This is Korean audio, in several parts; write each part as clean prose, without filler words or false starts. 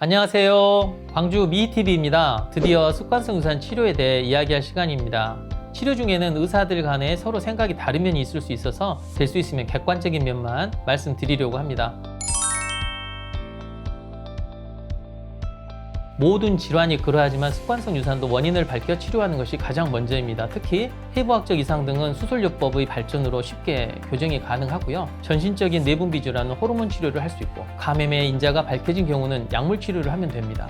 안녕하세요. 광주 미희TV입니다. 드디어 습관성 유산 치료에 대해 이야기할 시간입니다. 치료 중에는 의사들 간에 서로 생각이 다른 면이 있을 수 있어서 될 수 있으면 객관적인 면만 말씀드리려고 합니다. 모든 질환이 그러하지만 습관성 유산도 원인을 밝혀 치료하는 것이 가장 먼저입니다. 특히 해부학적 이상 등은 수술요법의 발전으로 쉽게 교정이 가능하고요. 전신적인 내분비 질환은 호르몬 치료를 할 수 있고, 감염의 인자가 밝혀진 경우는 약물 치료를 하면 됩니다.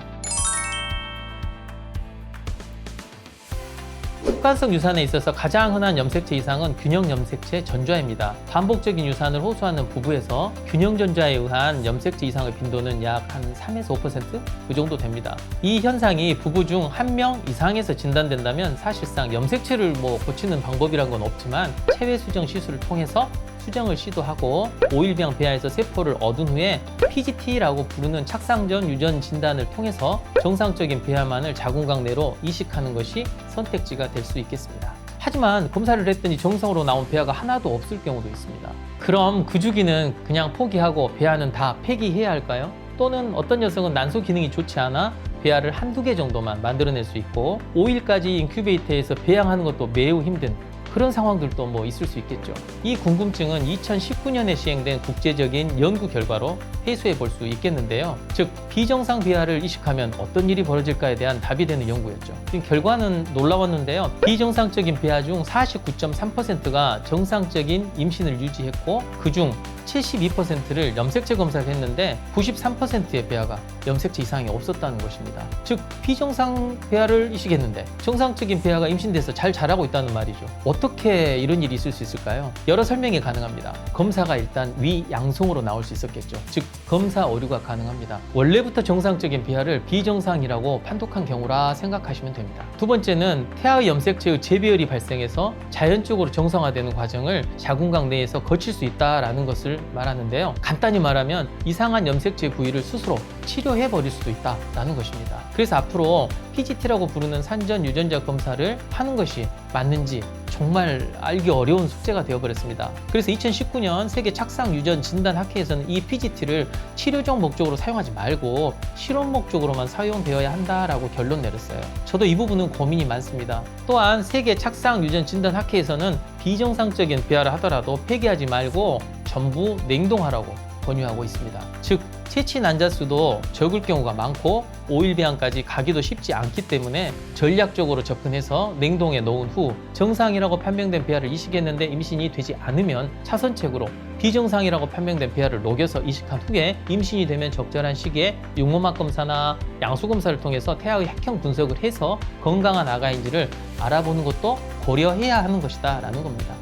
습관성 유산에 있어서 가장 흔한 염색체 이상은 균형 염색체 전좌입니다. 반복적인 유산을 호소하는 부부에서 균형 전좌에 의한 염색체 이상의 빈도는 약 한 3에서 5% 그 정도 됩니다. 이 현상이 부부 중 한 명 이상에서 진단된다면 사실상 염색체를 고치는 방법이란 건 없지만 체외 수정 시술을 통해서 수정을 시도하고 오일병 배아에서 세포를 얻은 후에 PGT라고 부르는 착상전 유전 진단을 통해서 정상적인 배아만을 자궁곽 내로 이식하는 것이 선택지가 될 수 있겠습니다. 하지만 검사를 했더니 정상으로 나온 배아가 하나도 없을 경우도 있습니다. 그럼 그 주기는 그냥 포기하고 배아는 다 폐기해야 할까요? 또는 어떤 여성은 난소 기능이 좋지 않아 배아를 한두 개 정도만 만들어낼 수 있고 5일까지 인큐베이터에서 배양하는 것도 매우 힘든 그런 상황들도 있을 수 있겠죠. 이 궁금증은 2019년에 시행된 국제적인 연구 결과로 해소해 볼 수 있겠는데요. 즉, 비정상 배아를 이식하면 어떤 일이 벌어질까에 대한 답이 되는 연구였죠. 지금 결과는 놀라웠는데요. 비정상적인 배아 중 49.3%가 정상적인 임신을 유지했고, 그중 72%를 염색체 검사를 했는데 93%의 배아가 염색체 이상이 없었다는 것입니다. 즉, 비정상 배아를 이식했는데 정상적인 배아가 임신돼서 잘 자라고 있다는 말이죠. 어떻게 이런 일이 있을 수 있을까요? 여러 설명이 가능합니다. 검사가 일단 위양성으로 나올 수 있었겠죠. 즉, 검사 오류가 가능합니다. 원래부터 정상적인 배아를 비정상이라고 판독한 경우라 생각하시면 됩니다. 두 번째는 태아의 염색체의 재배열이 발생해서 자연적으로 정상화되는 과정을 자궁곽 내에서 거칠 수 있다는 것을 말하는데요. 간단히 말하면 이상한 염색체 부위를 스스로 치료해 버릴 수도 있다는 것입니다. 그래서 앞으로 PGT라고 부르는 산전 유전자 검사를 하는 것이 맞는지 정말 알기 어려운 숙제가 되어버렸습니다. 그래서 2019년 세계 착상 유전 진단 학회에서는 이 PGT를 치료적 목적으로 사용하지 말고 실험 목적으로만 사용되어야 한다라고 결론 내렸어요. 저도 이 부분은 고민이 많습니다. 또한 세계 착상 유전 진단 학회에서는 비정상적인 배아를 하더라도 폐기하지 말고 전부 냉동하라고 권유하고 있습니다. 즉, 채취 난자 수도 적을 경우가 많고 오일배양까지 가기도 쉽지 않기 때문에 전략적으로 접근해서 냉동에 넣은 후 정상이라고 판명된 배아를 이식했는데 임신이 되지 않으면 차선책으로 비정상이라고 판명된 배아를 녹여서 이식한 후에 임신이 되면 적절한 시기에 육모막 검사나 양수 검사를 통해서 태아의 핵형 분석을 해서 건강한 아가인지를 알아보는 것도 고려해야 하는 것이다 라는 겁니다.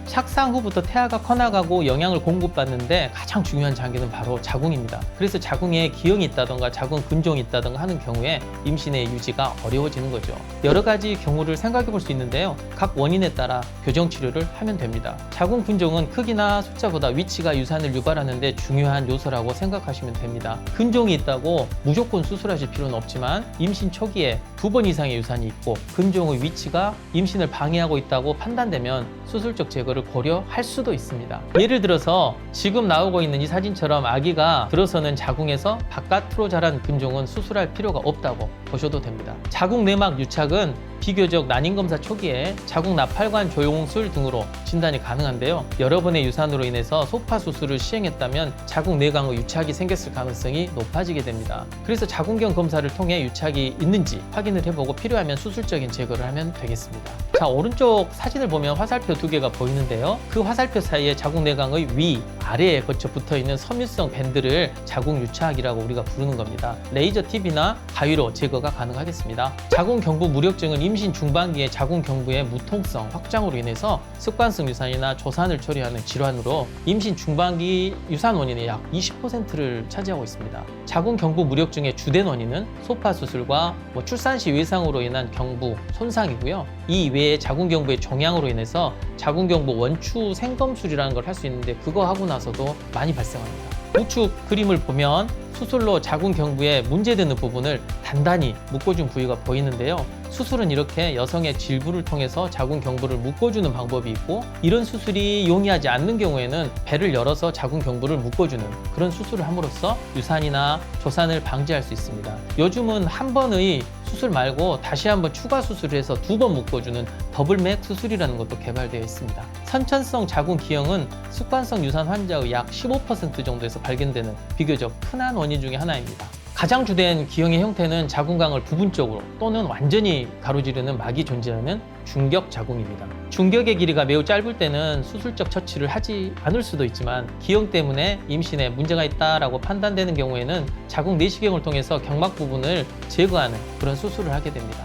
착상 후부터 태아가 커나가고 영양을 공급받는데 가장 중요한 장기는 바로 자궁입니다. 그래서 자궁에 기형이 있다던가 자궁 근종이 있다던가 하는 경우에 임신의 유지가 어려워지는 거죠. 여러 가지 경우를 생각해 볼 수 있는데요. 각 원인에 따라 교정 치료를 하면 됩니다. 자궁 근종은 크기나 숫자보다 위치가 유산을 유발하는 데 중요한 요소라고 생각하시면 됩니다. 근종이 있다고 무조건 수술하실 필요는 없지만 임신 초기에 2번 이상의 유산이 있고 근종의 위치가 임신을 방해하고 있다고 판단되면 수술적 제거를 고려할 수도 있습니다. 예를 들어서 지금 나오고 있는 이 사진처럼 아기가 들어서는 자궁에서 바깥으로 자란 근종은 수술할 필요가 없다고 보셔도 됩니다. 자궁 내막 유착은 비교적 난임검사 초기에 자궁 나팔관 조영술 등으로 진단이 가능한데요. 여러 번의 유산으로 인해서 소파 수술을 시행했다면 자궁 내광의 유착이 생겼을 가능성이 높아지게 됩니다. 그래서 자궁경 검사를 통해 유착이 있는지 확인을 해보고 필요하면 수술적인 제거를 하면 되겠습니다. 자, 오른쪽 사진을 보면 화살표 2개가 보이는데요. 그 화살표 사이에 자궁 내광의 위, 아래에 거쳐 붙어있는 섬유성 밴드를 자궁 유착이라고 우리가 부르는 겁니다. 레이저 TV나 가위로 제거가 가능하겠습니다. 자궁 경부 무력증은 임신 중반기에 자궁 경부의 무통성 확장으로 인해서 습관성 유산이나 조산을 처리하는 질환으로 임신 중반기 유산 원인의 약 20%를 차지하고 있습니다. 자궁 경부 무력증의 주된 원인은 소파 수술과 출산 시 외상으로 인한 경부 손상이고요. 이 외에 자궁 경부의 종양으로 인해서 자궁 경부 원추 생검술이라는 걸 할 수 있는데 그거 하고 나서도 많이 발생합니다. 우측 그림을 보면 수술로 자궁 경부에 문제되는 부분을 단단히 묶어준 부위가 보이는데요. 수술은 이렇게 여성의 질부를 통해서 자궁 경부를 묶어주는 방법이 있고, 이런 수술이 용이하지 않는 경우에는 배를 열어서 자궁 경부를 묶어주는 그런 수술을 함으로써 유산이나 조산을 방지할 수 있습니다. 요즘은 한 번의 수술 말고 다시 한번 추가 수술을 해서 2번 묶어주는 더블맥 수술이라는 것도 개발되어 있습니다. 선천성 자궁 기형은 습관성 유산 환자의 약 15% 정도에서 발견되는 비교적 흔한 원인 중에 하나입니다. 가장 주된 기형의 형태는 자궁강을 부분적으로 또는 완전히 가로지르는 막이 존재하는 중격 자궁입니다. 중격의 길이가 매우 짧을 때는 수술적 처치를 하지 않을 수도 있지만, 기형 때문에 임신에 문제가 있다라고 판단되는 경우에는 자궁 내시경을 통해서 경막 부분을 제거하는 그런 수술을 하게 됩니다.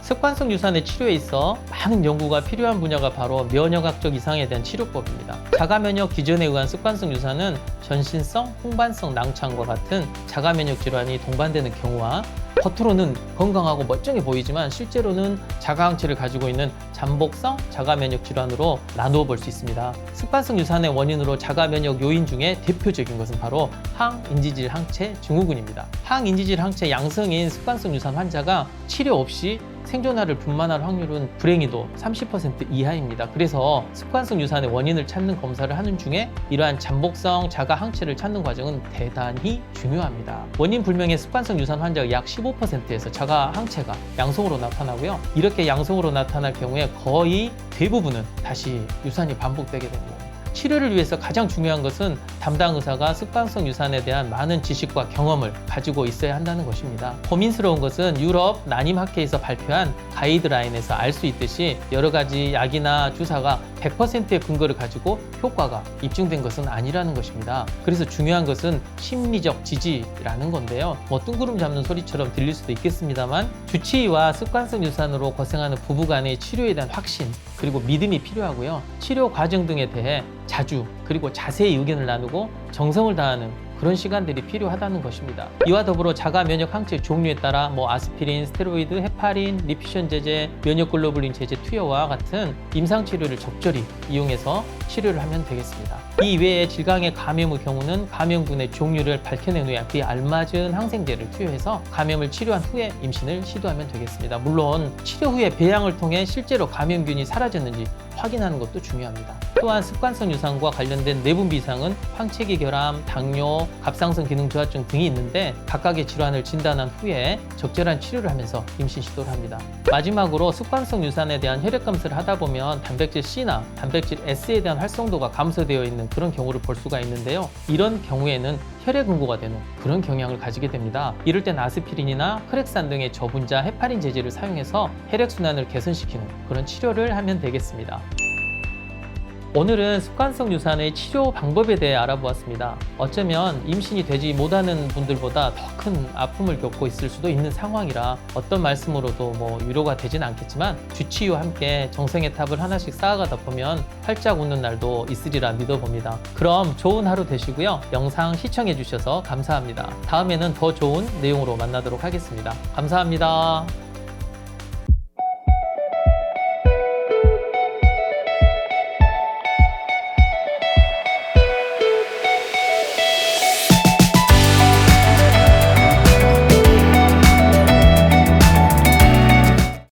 습관성 유산의 치료에 있어 많은 연구가 필요한 분야가 바로 면역학적 이상에 대한 치료법입니다. 자가면역 기전에 의한 습관성 유산은 전신성, 홍반성 낭창과 같은 자가면역 질환이 동반되는 경우와, 겉으로는 건강하고 멀쩡해 보이지만 실제로는 자가항체를 가지고 있는 잠복성 자가면역 질환으로 나누어 볼 수 있습니다. 습관성 유산의 원인으로 자가면역 요인 중에 대표적인 것은 바로 항인지질 항체 증후군입니다. 항인지질 항체 양성인 습관성 유산 환자가 치료 없이 생존활을 분만할 확률은 불행히도 30% 이하입니다. 그래서 습관성 유산의 원인을 찾는 검사를 하는 중에 이러한 잠복성 자가 항체를 찾는 과정은 대단히 중요합니다. 원인 불명의 습관성 유산 환자의 약 15%에서 자가 항체가 양성으로 나타나고요. 이렇게 양성으로 나타날 경우에 거의 대부분은 다시 유산이 반복되게 됩니다. 치료를 위해서 가장 중요한 것은 담당 의사가 습관성 유산에 대한 많은 지식과 경험을 가지고 있어야 한다는 것입니다. 고민스러운 것은 유럽 난임학회에서 발표한 가이드라인에서 알 수 있듯이 여러 가지 약이나 주사가 100%의 근거를 가지고 효과가 입증된 것은 아니라는 것입니다. 그래서 중요한 것은 심리적 지지라는 건데요. 뜬구름 잡는 소리처럼 들릴 수도 있겠습니다만, 주치의와 습관성 유산으로 고생하는 부부 간의 치료에 대한 확신 그리고 믿음이 필요하고요. 치료 과정 등에 대해 자주 그리고 자세히 의견을 나누고 정성을 다하는 그런 시간들이 필요하다는 것입니다. 이와 더불어 자가 면역 항체 종류에 따라 아스피린, 스테로이드, 헤파린, 리피션 제제, 면역글로불린 제제 투여와 같은 임상 치료를 적절히 이용해서 치료를 하면 되겠습니다. 이 외에 질강의 감염의 경우는 감염군의 종류를 밝혀낸 후에 그에 알맞은 항생제를 투여해서 감염을 치료한 후에 임신을 시도하면 되겠습니다. 물론 치료 후에 배양을 통해 실제로 감염균이 사라졌는지 확인하는 것도 중요합니다. 또한 습관성 유산과 관련된 내분비 이상은 황체기 결함, 당뇨, 갑상선 기능 저하증 등이 있는데, 각각의 질환을 진단한 후에 적절한 치료를 하면서 임신 시도를 합니다. 마지막으로 습관성 유산에 대한 혈액 검사를 하다 보면 단백질 C나 단백질 S에 대한 활성도가 감소되어 있는 그런 경우를 볼 수가 있는데요. 이런 경우에는 혈액 응고가 되는 그런 경향을 가지게 됩니다. 이럴 땐 아스피린이나 크렉산 등의 저분자 헤파린 제제를 사용해서 혈액순환을 개선시키는 그런 치료를 하면 되겠습니다. 오늘은 습관성 유산의 치료 방법에 대해 알아보았습니다. 어쩌면 임신이 되지 못하는 분들보다 더 큰 아픔을 겪고 있을 수도 있는 상황이라 어떤 말씀으로도 위로가 되진 않겠지만, 주치의와 함께 정성의 탑을 하나씩 쌓아가다 보면 활짝 웃는 날도 있으리라 믿어봅니다. 그럼 좋은 하루 되시고요. 영상 시청해 주셔서 감사합니다. 다음에는 더 좋은 내용으로 만나도록 하겠습니다. 감사합니다.